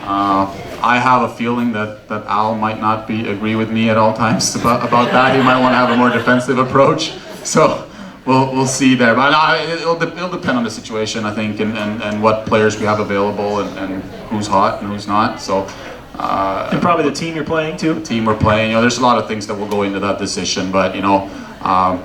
I have a feeling that Al might not agree with me at all times about that. He might want to have a more defensive approach. So we'll see there. But it'll depend on the situation, I think, and what players we have available and who's hot and who's not. So. And probably the team you're playing too. The team we're playing. You know, there's a lot of things that will go into that decision. But you know, I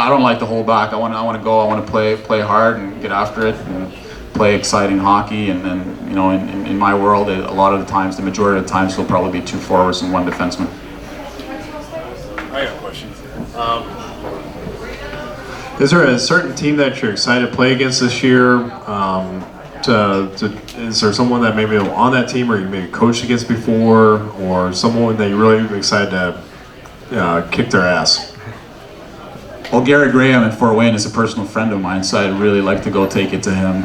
don't like to hold back. I want to go. I want to play hard and get after it and play exciting hockey. And then you know, in my world, a lot of the times, the majority of the times, will probably be 2 forwards and 1 defenseman. I got a question. Is there a certain team that you're excited to play against this year? Is there someone that maybe on that team or you maybe coached against before, or someone that you're really excited to kick their ass? Well, Gary Graham in Fort Wayne is a personal friend of mine, so I'd really like to go take it to him.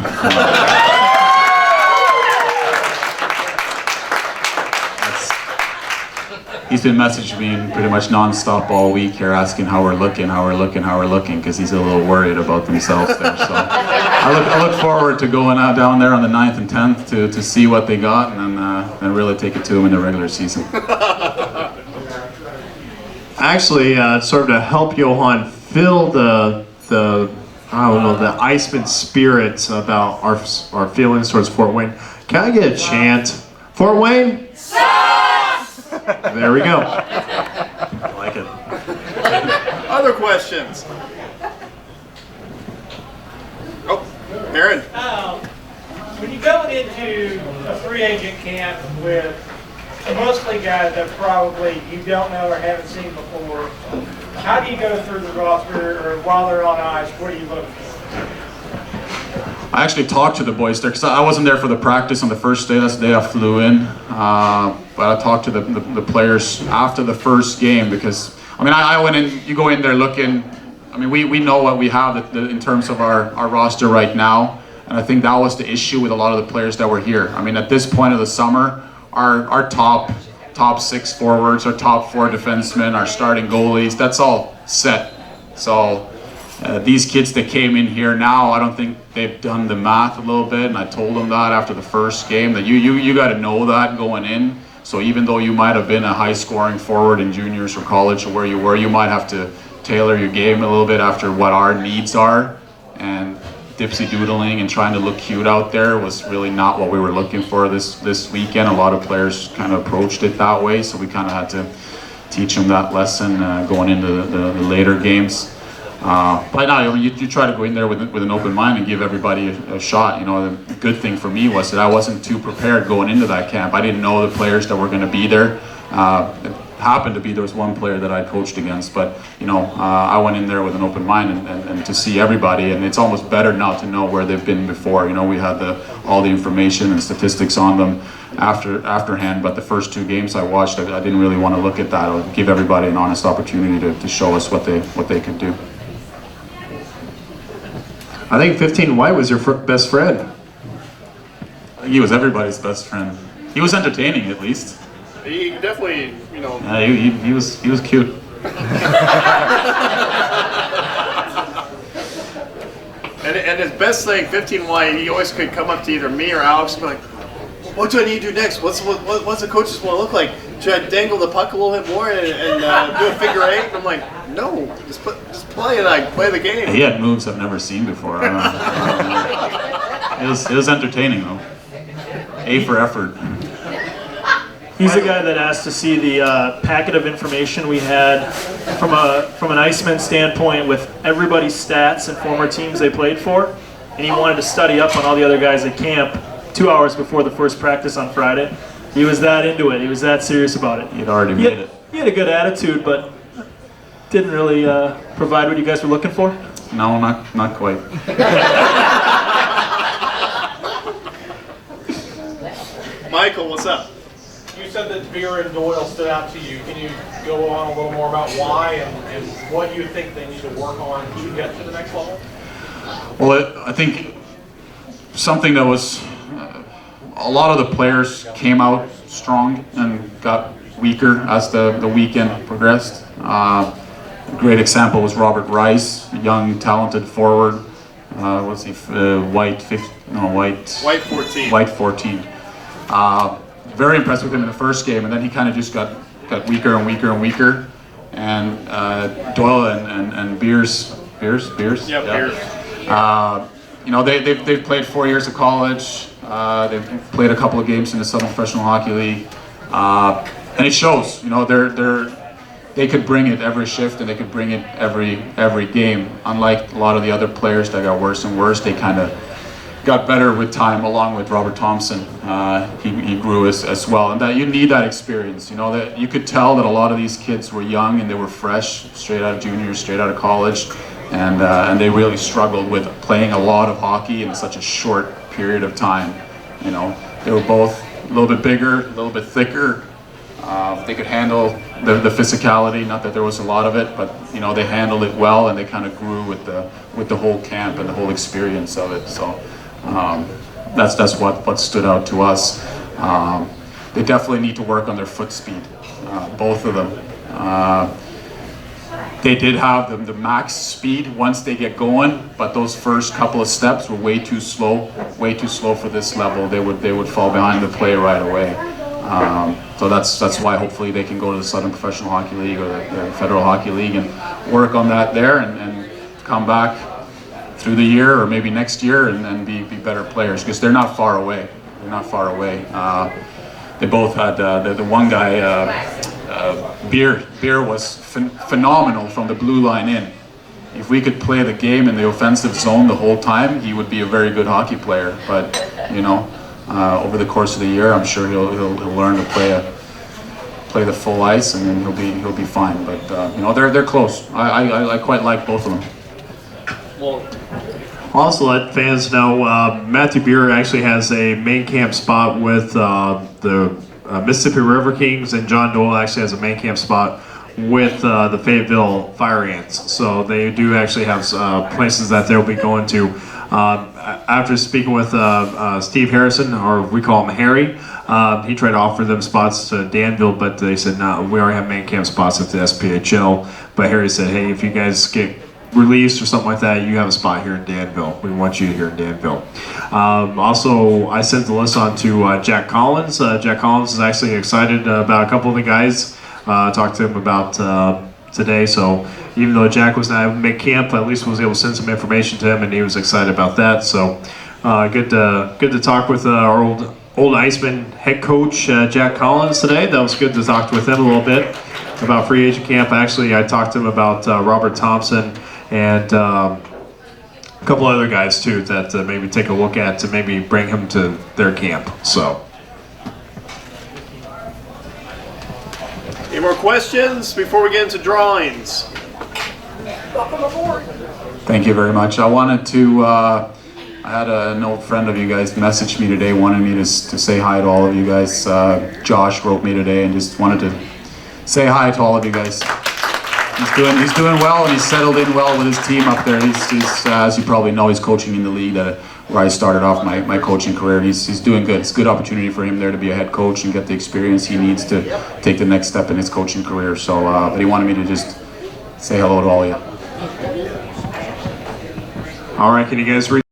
He's been messaging me pretty much non-stop all week here, asking how we're looking, because he's a little worried about themselves there. So I look forward to going out down there on the 9th and 10th to see what they got and really take it to them in the regular season. Actually, sort of to help Johan fill the IceMen spirit about our feelings towards Fort Wayne. Can I get a chant? Fort Wayne? There we go. I like it. Other questions? Oh, Aaron. When you're going into a free agent camp with mostly guys that probably you don't know or haven't seen before, how do you go through the roster, or while they're on ice, what do you look for? I actually talked to the boys there because I wasn't there for the practice on the first day. That's the day I flew in. But I talked to the players after the first game because, I mean, I went in, you go in there looking, I mean, we know what we have in terms of our roster right now. And I think that was the issue with a lot of the players that were here. I mean, at this point of the summer, our top 6 forwards, our top 4 defensemen, our starting goalies, that's all set. So these kids that came in here now, I don't think they've done the math a little bit, and I told them that after the first game, that you got to know that going in. So even though you might have been a high-scoring forward in juniors or college or where you were, you might have to tailor your game a little bit after what our needs are. And dipsy doodling and trying to look cute out there was really not what we were looking for this weekend. A lot of players kind of approached it that way, so we kind of had to teach them that lesson going into the later games. But no, you try to go in there with an open mind and give everybody a shot. You know, the good thing for me was that I wasn't too prepared going into that camp. I didn't know the players that were going to be there. It happened to be there was one player that I coached against, but you know, I went in there with an open mind and to see everybody. And it's almost better now to know where they've been before. You know, we had all the information and statistics on them afterhand, but the first 2 games I watched, I didn't really want to look at that. I would give everybody an honest opportunity to show us what they could do. I think 15 White was your best friend. I think he was everybody's best friend. He was entertaining, at least. He definitely, you know. He was cute. And his best thing, 15 White, he always could come up to either me or Alex and be like, "What do I need to do next? What's the coaches want to look like? Should I dangle the puck a little bit more and do a figure 8?" And I'm like, "No, just play it. Play the game." He had moves I've never seen before. I don't know. It was entertaining though. A for effort. He's the guy that asked to see the packet of information we had from an IceMen standpoint with everybody's stats and former teams they played for, and he wanted to study up on all the other guys at camp 2 hours before the first practice on Friday. He was that into it. He was that serious about it. He'd already made it. He had a good attitude, but didn't really provide what you guys were looking for. No, not quite. Michael, what's up? You said that Beer and Doyle stood out to you. Can you go on a little more about why and what you think they need to work on to get to the next level? Well, I think something that was a lot of the players came out strong and got weaker as the weekend progressed. A great example was Robert Rice, a young, talented forward. What's he? White 14. White 14. Very impressed with him in the first game, and then he kind of just got weaker and weaker and weaker. And Doyle and Beers. Yeah, Beers. You know, they've played 4 years of college. They've played a couple of games in the Southern Professional Hockey League, and it shows. You know, they could bring it every shift, and they could bring it every game. Unlike a lot of the other players that got worse and worse, they kind of got better with time. Along with Robert Thompson, he grew as well, and that you need that experience. You know, that you could tell that a lot of these kids were young and they were fresh, straight out of junior, straight out of college, and they really struggled with playing a lot of hockey in such a short period of time. You know, they were both a little bit bigger, a little bit thicker. They could handle the physicality. Not that there was a lot of it, but you know, they handled it well, and they kind of grew with the whole camp and the whole experience of it. So that's what stood out to us. They definitely need to work on their foot speed, both of them. They did have the max speed once they get going, but those first couple of steps were way too slow for this level. They would fall behind the play right away. So that's why hopefully they can go to the Southern Professional Hockey League or the Federal Hockey League and work on that there and come back through the year or maybe next year and be better players, because they're not far away. They're not far away. They both had the one guy. Beer was phenomenal from the blue line in. If we could play the game in the offensive zone the whole time, he would be a very good hockey player. But you know, over the course of the year, I'm sure he'll learn to play the full ice, and then he'll be fine. But you know, they're close. I quite like both of them. Well, also let fans know Matthew Beer actually has a main camp spot with the Mississippi River Kings, and John Doyle actually has a main camp spot with the Fayetteville Fire Ants. So they do actually have places that they'll be going to. After speaking with Steve Harrison, or we call him Harry, he tried to offer them spots to Danville, but they said, no, we already have main camp spots at the SPHL. But Harry said, hey, if you guys get released or something like that, you have a spot here in Danville. We want you here in Danville. Also, I sent the list on to Jack Collins. Jack Collins is actually excited about a couple of the guys. Talked to him about today. So even though Jack was not able to make camp, at least was able to send some information to him, and he was excited about that. So good to talk with our old IceMen head coach Jack Collins today. That was good to talk with him a little bit about free agent camp. Actually, I talked to him about Robert Thompson and a couple other guys too that maybe take a look at to maybe bring him to their camp. So. Any more questions before we get into drawings? Welcome aboard. Thank you very much. I wanted to, I had an old friend of you guys message me today, wanted me to say hi to all of you guys. Josh wrote me today and just wanted to say hi to all of you guys. He's doing well, and he's settled in well with his team up there. He's as you probably know, he's coaching in the league where I started off my coaching career. He's doing good. It's a good opportunity for him there to be a head coach and get the experience he needs to take the next step in his coaching career. So, but he wanted me to just say hello to all of you. All right, can you guys read?